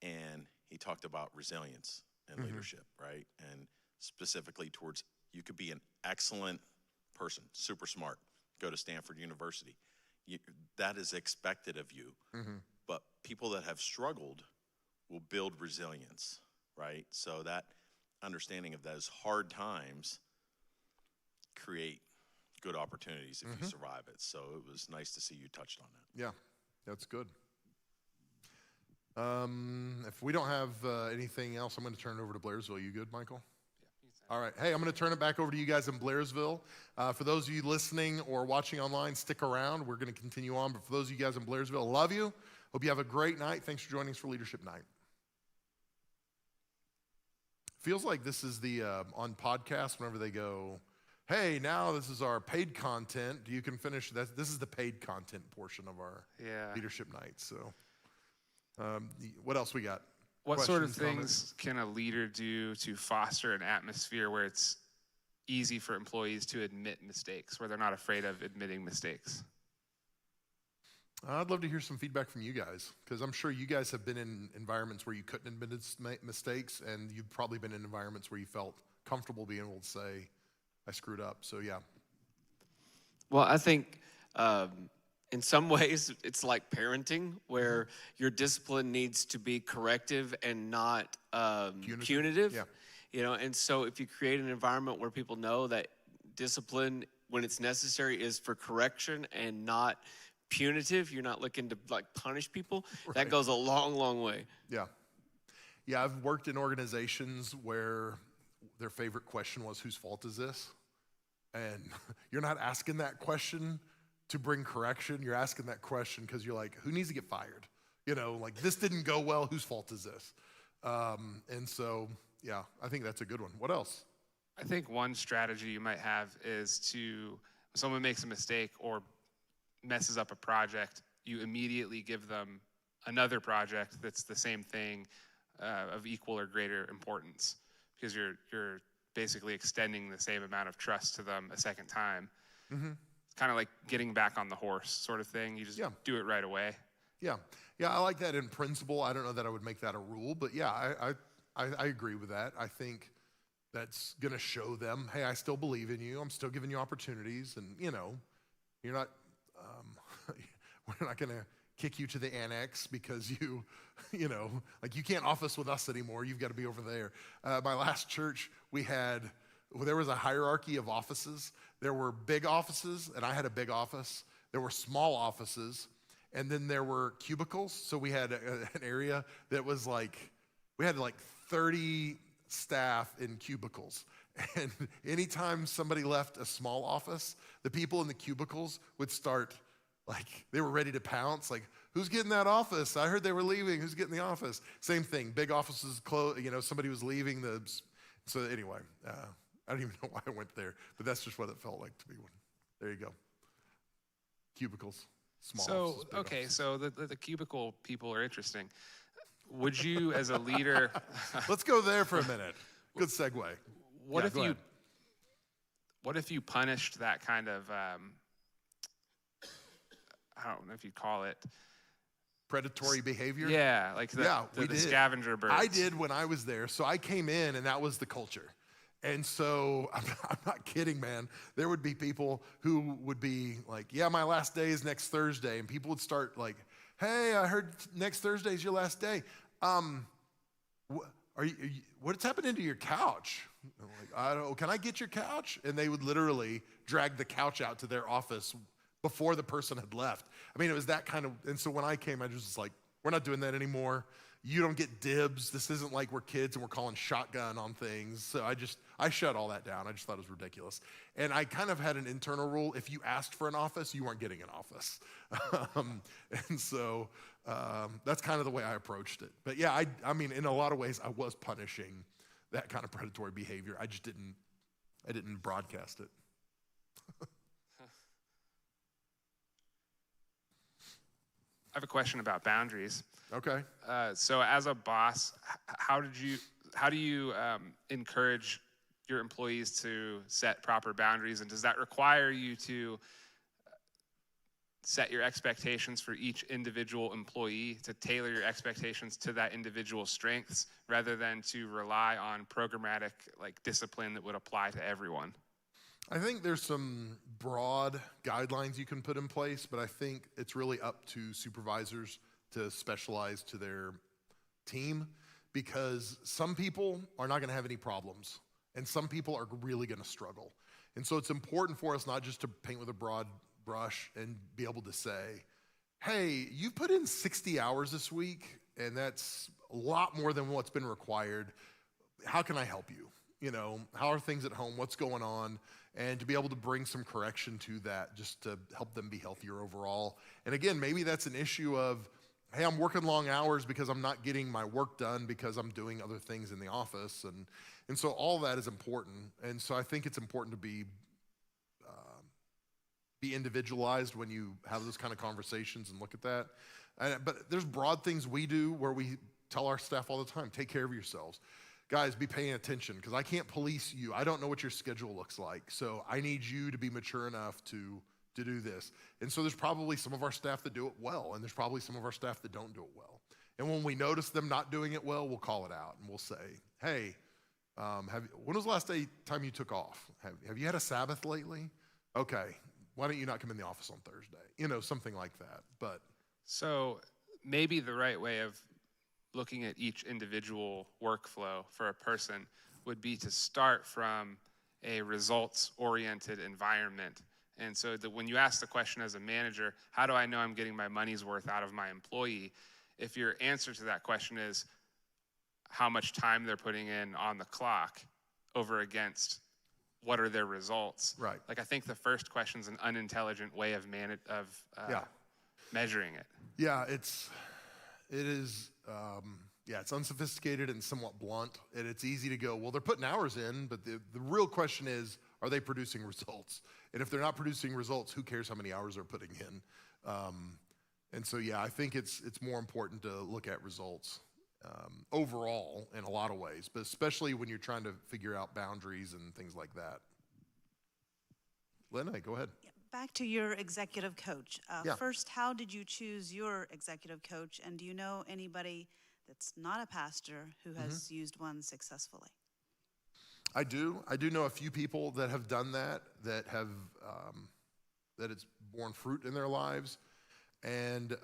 And he talked about resilience and leadership, right? And specifically towards, you could be an excellent person, super smart, go to Stanford University. That is expected of you. But people that have struggled will build resilience, right? So that understanding of those hard times create good opportunities if you survive it. So it was nice to see you touched on that. Yeah, that's good. If we don't have anything else, I'm going to turn it over to Blairsville. You good, Michael? All right. Hey, I'm going to turn it back over to you guys in Blairsville. For those of you listening or watching online, stick around. We're going to continue on. But for those of you guys in Blairsville, love you. Hope you have a great night. Thanks for joining us for Leadership Night. Feels like this is the, on podcasts, whenever they go, hey, now this is our paid content. You can finish that. This is the paid content portion of our Leadership Night. So what else we got? What sort of Questions, things can a leader do to foster an atmosphere where it's easy for employees to admit mistakes, where they're not afraid of admitting mistakes? I'd love to hear some feedback from you guys, because I'm sure you guys have been in environments where you couldn't admit mistakes, and you've probably been in environments where you felt comfortable being able to say, I screwed up. So, yeah. Well, I think in some ways it's like parenting, where your discipline needs to be corrective and not punitive. Yeah. You know, and so if you create an environment where people know that discipline, when it's necessary, is for correction and not punitive, you're not looking to like punish people, that goes a long, long way. Yeah. Yeah, I've worked in organizations where their favorite question was, whose fault is this? And you're not asking that question to bring correction. You're asking that question because you're like, who needs to get fired? You know, like, this didn't go well. Whose fault is this? And so, yeah, I think that's a good one. What else? I think one strategy you might have is to, when someone makes a mistake or messes up a project, you immediately give them another project that's the same thing of equal or greater importance, because you're basically extending the same amount of trust to them a second time. It's kind of like getting back on the horse sort of thing. You just do it right away. Yeah, I like that in principle. I don't know that I would make that a rule, but yeah, I agree with that. I think that's going to show them, hey, I still believe in you. I'm still giving you opportunities, and you know, you're not. We're not going to kick you to the annex because you know, like, you can't office with us anymore. You've got to be over there. My last church, there was a hierarchy of offices. There were big offices, and I had a big office. There were small offices, and then there were cubicles. So we had an area that was like, we had like 30 staff in cubicles. And anytime somebody left a small office, the people in the cubicles would start, like, they were ready to pounce, like, who's getting that office? I heard they were leaving. Who's getting the office? Same thing. Big offices closed. You know, somebody was leaving. So anyway, I don't even know why I went there, but that's just what it felt like to be one. There you go. Cubicles, small offices, big offices. So the cubicle people are interesting. Would you, as a leader, Let's go there for a minute. Good segue. what Yeah, if go you ahead. what if you punished that kind of I don't know if you'd call it Predatory behavior? yeah, like We the did. scavenger birds. I did when I was there. So I came in and that was the culture. And so I'm not kidding, man. There would be people who would be like, yeah, my last day is next Thursday. And people would start like, hey, I heard next Thursday is your last day. What's happening to your couch? I'm like, I don't know, can I get your couch? And they would literally drag the couch out to their office before the person had left. I mean, it was that kind of, and so when I came, I was just like, we're not doing that anymore. You don't get dibs. This isn't like we're kids and we're calling shotgun on things. So I shut all that down. I just thought it was ridiculous. And I kind of had an internal rule. If you asked for an office, you weren't getting an office. And so that's kind of the way I approached it. But yeah, I mean, in a lot of ways, I was punishing that kind of predatory behavior. I didn't broadcast it. I have a question about boundaries. Okay. So as a boss, how do you encourage your employees to set proper boundaries, and does that require you to set your expectations for each individual employee, to tailor your expectations to that individual's strengths rather than to rely on programmatic like discipline that would apply to everyone? I think there's some broad guidelines you can put in place, but I think it's really up to supervisors to specialize to their team, because some people are not going to have any problems and some people are really going to struggle. And so it's important for us not just to paint with a broad brush and be able to say, hey, you put in 60 hours this week and that's a lot more than what's been required. How can I help you? You know, how are things at home? What's going on? And to be able to bring some correction to that just to help them be healthier overall. And again, maybe that's an issue of, hey, I'm working long hours because I'm not getting my work done because I'm doing other things in the office. And so all that is important. And so I think it's important to be individualized when you have those kind of conversations and look at that. But there's broad things we do where we tell our staff all the time, take care of yourselves. Guys, be paying attention because I can't police you. I don't know what your schedule looks like. So I need you to be mature enough to do this. And so there's probably some of our staff that do it well, and there's probably some of our staff that don't do it well. And when we notice them not doing it well, we'll call it out and we'll say, hey, when was the last time you took off? Have you had a Sabbath lately? Okay, why don't you not come in the office on Thursday? You know, something like that. But So maybe the right way of looking at each individual workflow for a person would be to start from a results-oriented environment. And so that when you ask the question as a manager, how do I know I'm getting my money's worth out of my employee? If your answer to that question is how much time they're putting in on the clock over against what are their results? Right. Like I think the first question is an unintelligent way of measuring it. yeah, it is, it's unsophisticated and somewhat blunt. And it's easy to go, well, they're putting hours in, but the real question is, are they producing results? And if they're not producing results, who cares how many hours they're putting in? And so, yeah, I think it's more important to look at results overall in a lot of ways, but especially when you're trying to figure out boundaries and things like that. Lena, go ahead. Back to your executive coach. Yeah. First, how did you choose your executive coach? And do you know anybody that's not a pastor who has used one successfully? I do know a few people that have done that have that it's borne fruit in their lives, and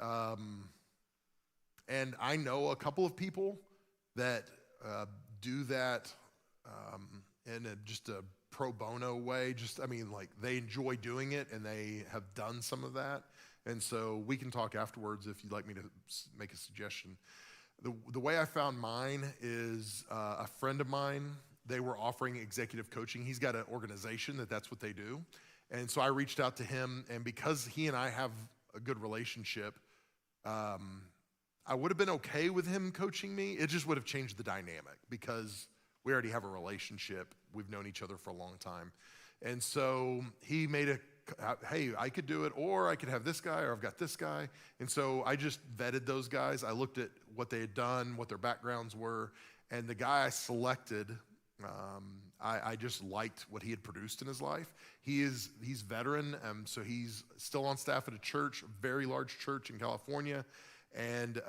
I know a couple of people that do that in just a pro bono way. Like they enjoy doing it and they have done some of that, and so we can talk afterwards if you'd like me to make a suggestion. The way I found mine is a friend of mine. They were offering executive coaching. He's got an organization that's what they do. And so I reached out to him, and because he and I have a good relationship, I would have been okay with him coaching me. It just would have changed the dynamic because we already have a relationship. We've known each other for a long time. And so he made a hey, I could do it, or I could have this guy, or I've got this guy. And so I just vetted those guys. I looked at what they had done, what their backgrounds were, and the guy I selected, I just liked what he had produced in his life. He's veteran, so he's still on staff at a church, a very large church in California, and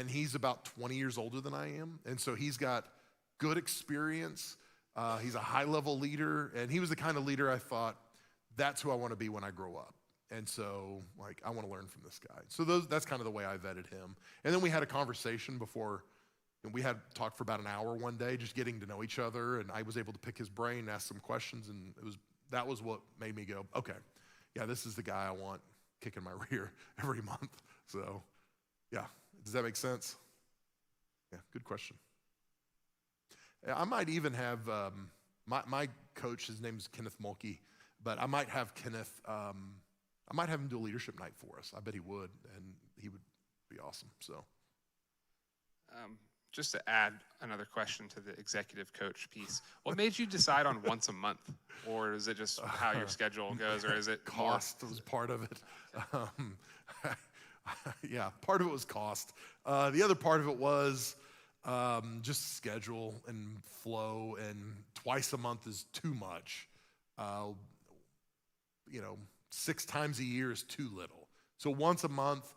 he's about 20 years older than I am, and so he's got good experience. He's a high-level leader, and he was the kind of leader I thought, that's who I want to be when I grow up. And so, like, I want to learn from this guy. So that's kind of the way I vetted him. And then we had a conversation before, and we had talked for about an hour one day, just getting to know each other, and I was able to pick his brain and ask some questions, and that was what made me go, okay, yeah, this is the guy I want kicking my rear every month. So, yeah, does that make sense? Yeah, good question. I might even have, my coach, his name's Kenneth Mulkey, but I might have Kenneth, I might have him do a leadership night for us. I bet he would, and he would be awesome, so. Just to add another question to the executive coach piece, what made you decide on once a month? Or is it just how your schedule goes, or is it cost was part of it. Yeah, part of it was cost. The other part of it was just schedule and flow, and twice a month is too much. 6 times a year is too little. So once a month,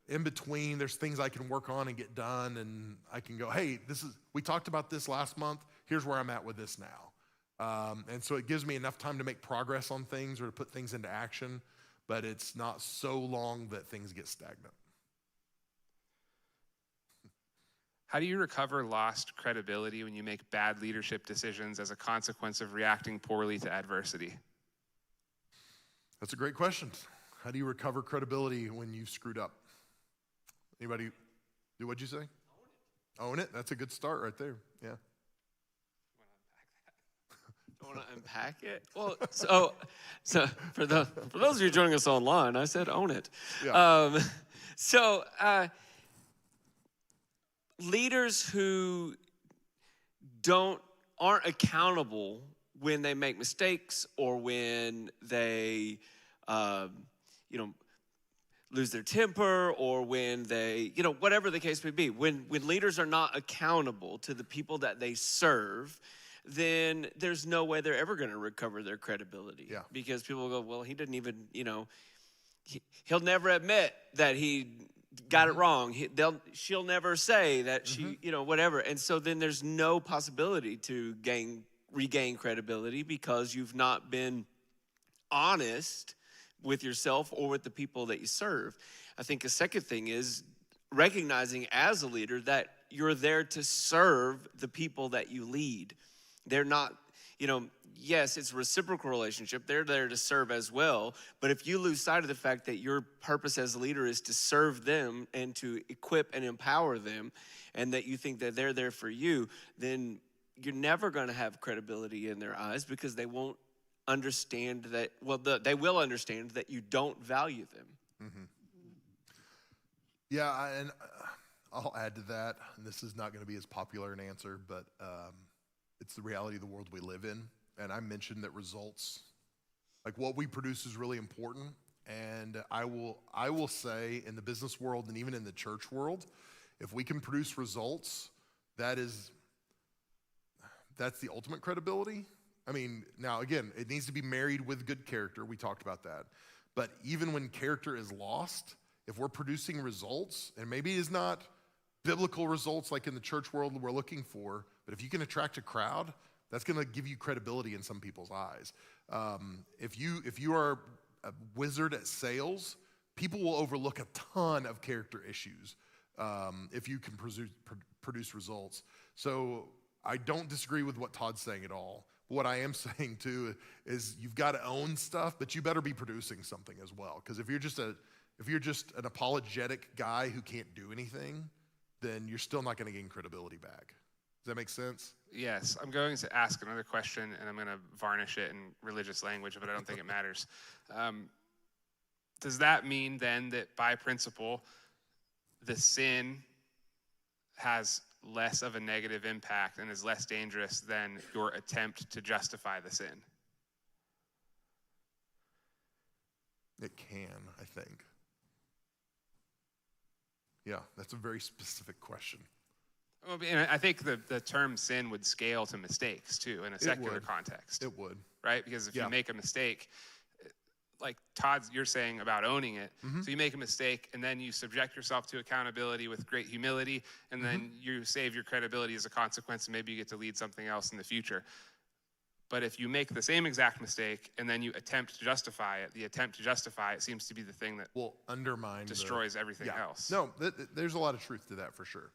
in between, there's things I can work on and get done, and I can go, hey, we talked about this last month, here's where I'm at with this now. And so it gives me enough time to make progress on things or to put things into action, but it's not so long that things get stagnant. How do you recover lost credibility when you make bad leadership decisions as a consequence of reacting poorly to adversity? That's a great question. How do you recover credibility when you've screwed up? Anybody, what'd you say? Own it. That's a good start right there. Yeah. Want to unpack it? Well, so for those of you joining us online, I said own it. Yeah. Leaders who aren't accountable when they make mistakes or when they, lose their temper, or when they, whatever the case may be. When leaders are not accountable to the people that they serve, then there's no way they're ever going to recover their credibility. Yeah. Because people will go, well, he didn't even, he'll never admit that he got it wrong. She'll never say that she, whatever. And so then there's no possibility to regain credibility because you've not been honest with yourself or with the people that you serve. I think a second thing is recognizing as a leader that you're there to serve the people that you lead. They're not, yes, it's a reciprocal relationship. They're there to serve as well. But if you lose sight of the fact that your purpose as a leader is to serve them and to equip and empower them, and that you think that they're there for you, then you're never going to have credibility in their eyes, because they won't understand that, they will understand that you don't value them. Mm-hmm. Yeah, and I'll add to that, and this is not going to be as popular an answer, but it's the reality of the world we live in. And I mentioned that results, like what we produce, is really important. And I will say, in the business world and even in the church world, if we can produce results, that's the ultimate credibility. I mean, now again, it needs to be married with good character. We talked about that. But even when character is lost, if we're producing results, and maybe it's not biblical results like in the church world we're looking for, but if you can attract a crowd, that's going to give you credibility in some people's eyes. If you are a wizard at sales, people will overlook a ton of character issues if you can produce results. So I don't disagree with what Todd's saying at all. What I am saying too is you've got to own stuff, but you better be producing something as well. Because if you're just an apologetic guy who can't do anything, then you're still not going to gain credibility back. Does that make sense? Yes. I'm going to ask another question, and I'm going to varnish it in religious language, but I don't think it matters. Does that mean then that by principle, the sin has less of a negative impact and is less dangerous than your attempt to justify the sin? It can, I think. Yeah, that's a very specific question. Well, and I think the term sin would scale to mistakes too in a secular would. context. It would. Right? Because if Yeah. you make a mistake, like you're saying about owning it, so you make a mistake and then you subject yourself to accountability with great humility, and then you save your credibility as a consequence, and maybe you get to lead something else in the future. But if you make the same exact mistake and then you attempt to justify it, the attempt to justify it seems to be the thing that Will undermine destroys everything else. No, there's a lot of truth to that for sure.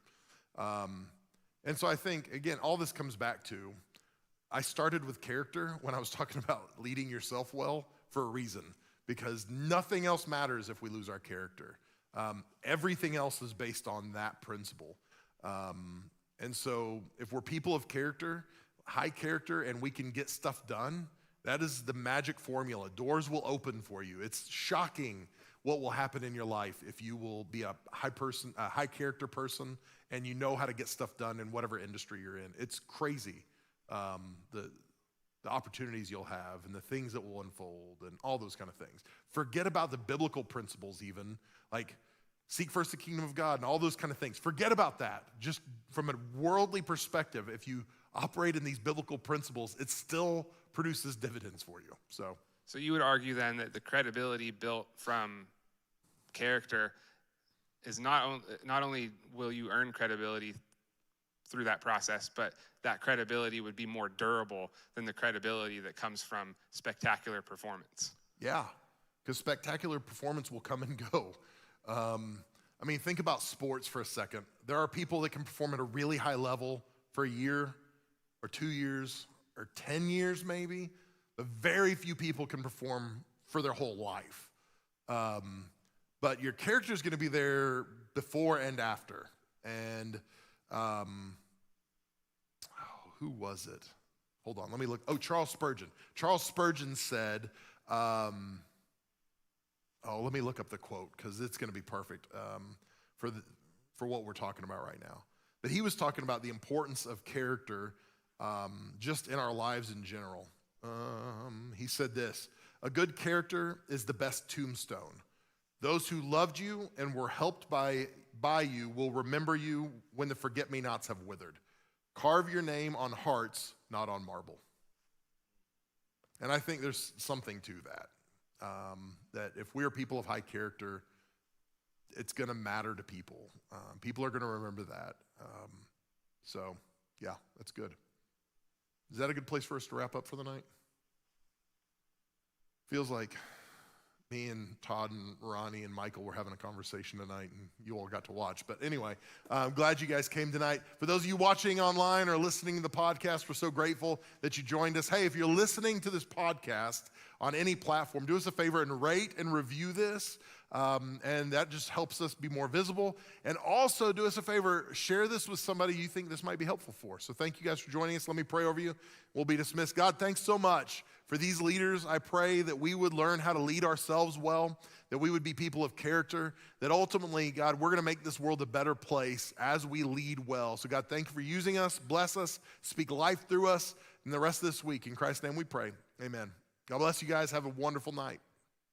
And so I think, again, all this comes back to, I started with character when I was talking about leading yourself well for a reason, because nothing else matters if we lose our character. Everything else is based on that principle. And so if we're people of character, high character, and we can get stuff done, that is the magic formula. Doors will open for you. It's shocking what will happen in your life if you will be a high character person, and you know how to get stuff done in whatever industry you're in. It's crazy, the opportunities you'll have and the things that will unfold and all those kind of things. Forget about the biblical principles even, like seek first the kingdom of God and all those kind of things. Forget about that. Just from a worldly perspective, if you operate in these biblical principles, it still produces dividends for you. So you would argue then that the credibility built from character is not only will you earn credibility through that process, but that credibility would be more durable than the credibility that comes from spectacular performance. yeah, because spectacular performance will come and go. I mean, think about sports for a second. There are people that can perform at a really high level for a year or 2 years or 10 years maybe, but very few people can perform for their whole life. But your character is going to be there before and after. And who was it? Hold on, let me look. Oh, Charles Spurgeon. Charles Spurgeon said, let me look up the quote because it's going to be perfect for what we're talking about right now. But he was talking about the importance of character just in our lives in general. He said this: a good character is the best tombstone. Those who loved you and were helped by you will remember you when the forget-me-nots have withered. Carve your name on hearts, not on marble. And I think there's something to that. That if we're people of high character, it's going to matter to people. People are going to remember that. So, yeah, that's good. Is that a good place for us to wrap up for the night? Feels like me and Todd and Ronnie and Michael were having a conversation tonight, and you all got to watch. But anyway, I'm glad you guys came tonight. For those of you watching online or listening to the podcast, we're so grateful that you joined us. Hey, if you're listening to this podcast on any platform, do us a favor and rate and review this. And that just helps us be more visible. And also do us a favor, share this with somebody you think this might be helpful for. So thank you guys for joining us. Let me pray over you. We'll be dismissed. God, thanks so much for these leaders. I pray that we would learn how to lead ourselves well, that we would be people of character, that ultimately, God, we're going to make this world a better place as we lead well. So God, thank you for using us. Bless us. Speak life through us. And the rest of this week, in Christ's name we pray. Amen. God bless you guys. Have a wonderful night.